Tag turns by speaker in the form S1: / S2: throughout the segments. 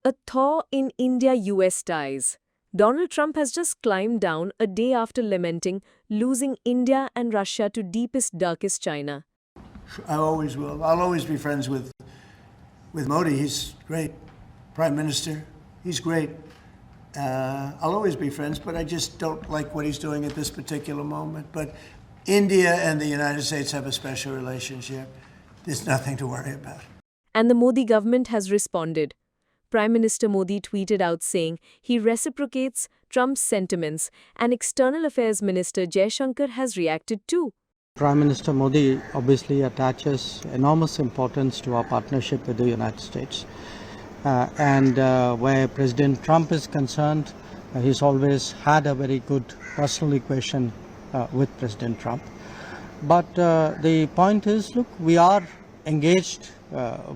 S1: A thaw in India-US ties. Donald Trump has just climbed down a day after lamenting losing India and Russia to deepest, darkest China.
S2: I always will. I'll always be friends with Modi. He's great. Prime Minister. He's great. I'll always be friends, but I just don't like what he's doing at this particular moment. But India and the United States have a special relationship. There's nothing to worry about.
S1: And the Modi government has responded. Prime Minister Modi tweeted out saying he reciprocates Trump's sentiments, and External Affairs Minister Jaishankar has reacted too.
S3: Prime Minister Modi obviously attaches enormous importance to our partnership with the United States. Where President Trump is concerned, he's always had a very good personal equation with President Trump. But the point is, look, we are engaged,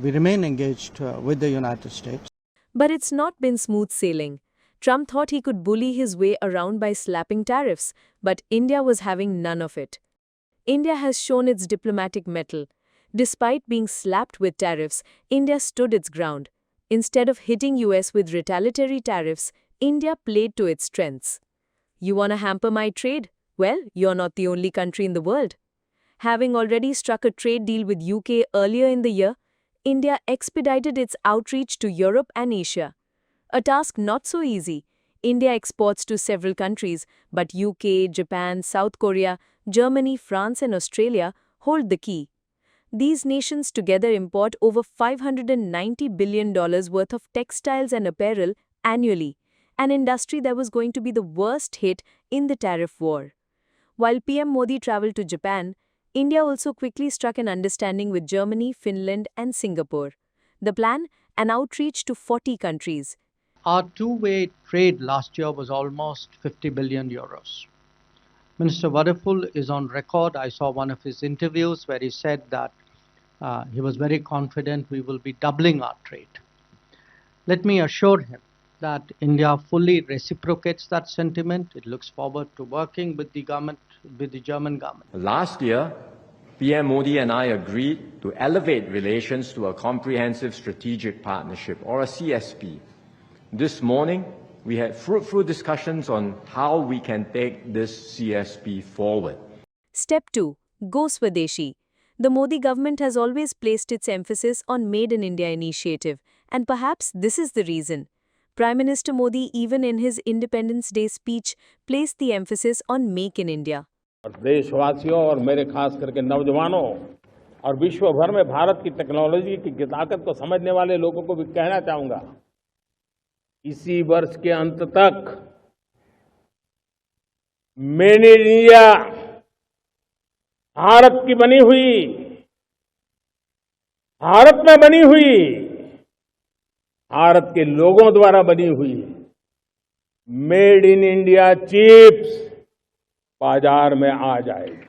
S3: we remain engaged with the United States.
S1: But it's not been smooth sailing. Trump thought he could bully his way around by slapping tariffs, but India was having none of it. India has shown its diplomatic mettle. Despite being slapped with tariffs, India stood its ground. Instead of hitting US with retaliatory tariffs, India played to its strengths. You want to hamper my trade? Well, you're not the only country in the world. Having already struck a trade deal with UK earlier in the year, India expedited its outreach to Europe and Asia. A task not so easy. India exports to several countries, but UK, Japan, South Korea, Germany, France and Australia hold the key. These nations together import over $590 billion worth of textiles and apparel annually, an industry that was going to be the worst hit in the tariff war. While PM Modi traveled to Japan, India also quickly struck an understanding with Germany, Finland and Singapore. The plan? An outreach to 40 countries.
S3: Our two-way trade last year was almost 50 billion euros. Minister Wadapul is on record. I saw one of his interviews where he said that he was very confident we will be doubling our trade. Let me assure him that India fully reciprocates that sentiment. It looks forward to working with the government, with the German government.
S4: Last year, PM Modi and I agreed to elevate relations to a comprehensive strategic partnership, or a CSP. This morning, we had fruitful discussions on how we can take this CSP forward.
S1: Step 2. Go Swadeshi. The Modi government has always placed its emphasis on Made in India initiative, and perhaps this is the reason. Prime Minister Modi, even in his Independence Day speech, placed the emphasis on Make in India.
S5: देशवासियों और मेरे खास करके नौजवानों और विश्व भर में भारत की टेक्नोलॉजी की ताकत को समझने वाले लोगों को भी कहना चाहूंगा, इसी वर्ष के अंत तक मेड इन इंडिया भारत की बनी हुई, भारत में बनी हुई, भारत के लोगों द्वारा बनी हुई मेड इन इंडिया चिप्स बाजार में आ जाएगी.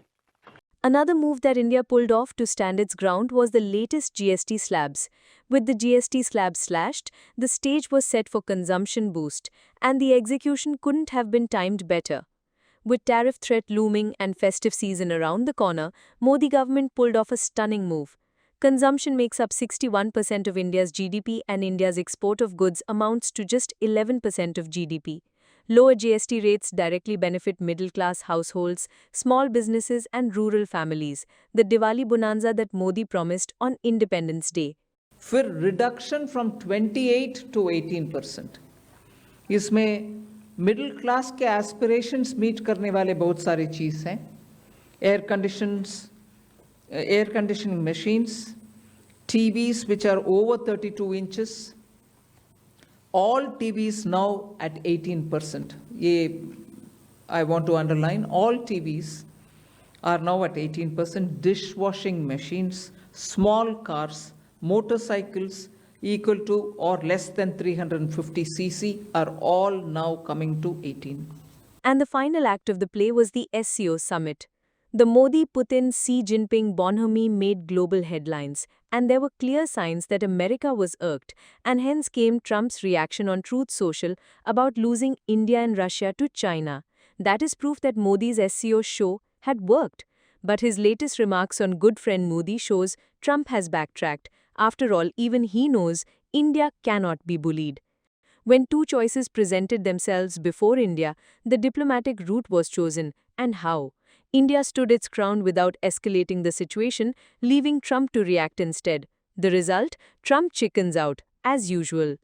S1: Another move that India pulled off to stand its ground was the latest GST slabs. With the GST slabs slashed, the stage was set for consumption boost, and the execution couldn't have been timed better. With tariff threat looming and festive season around the corner, Modi government pulled off a stunning move. Consumption makes up 61% of India's GDP, and India's export of goods amounts to just 11% of GDP. Lower GST rates directly benefit middle-class households, small businesses and rural families, the Diwali bonanza that Modi promised on Independence Day.
S6: फिर reduction from 28 to 18%. इसमें middle class के aspirations meet करने वाले बहुत सारी चीज़ हैं. Air conditioning machines, TVs which are over 32 inches, all TVs now at 18%. I want to underline, all TVs are now at 18%. Dishwashing machines, small cars, motorcycles equal to or less than 350 cc are all now coming to 18.
S1: And the final act of the play was the SCO summit. The Modi-Putin-Xi Jinping bonhomie made global headlines, and there were clear signs that America was irked, and hence came Trump's reaction on Truth Social about losing India and Russia to China. That is proof that Modi's SCO show had worked. But his latest remarks on good friend Modi shows Trump has backtracked. After all, even he knows India cannot be bullied. When two choices presented themselves before India, the diplomatic route was chosen, and how? India stood its ground without escalating the situation, leaving Trump to react instead. The result? Trump chickens out, as usual.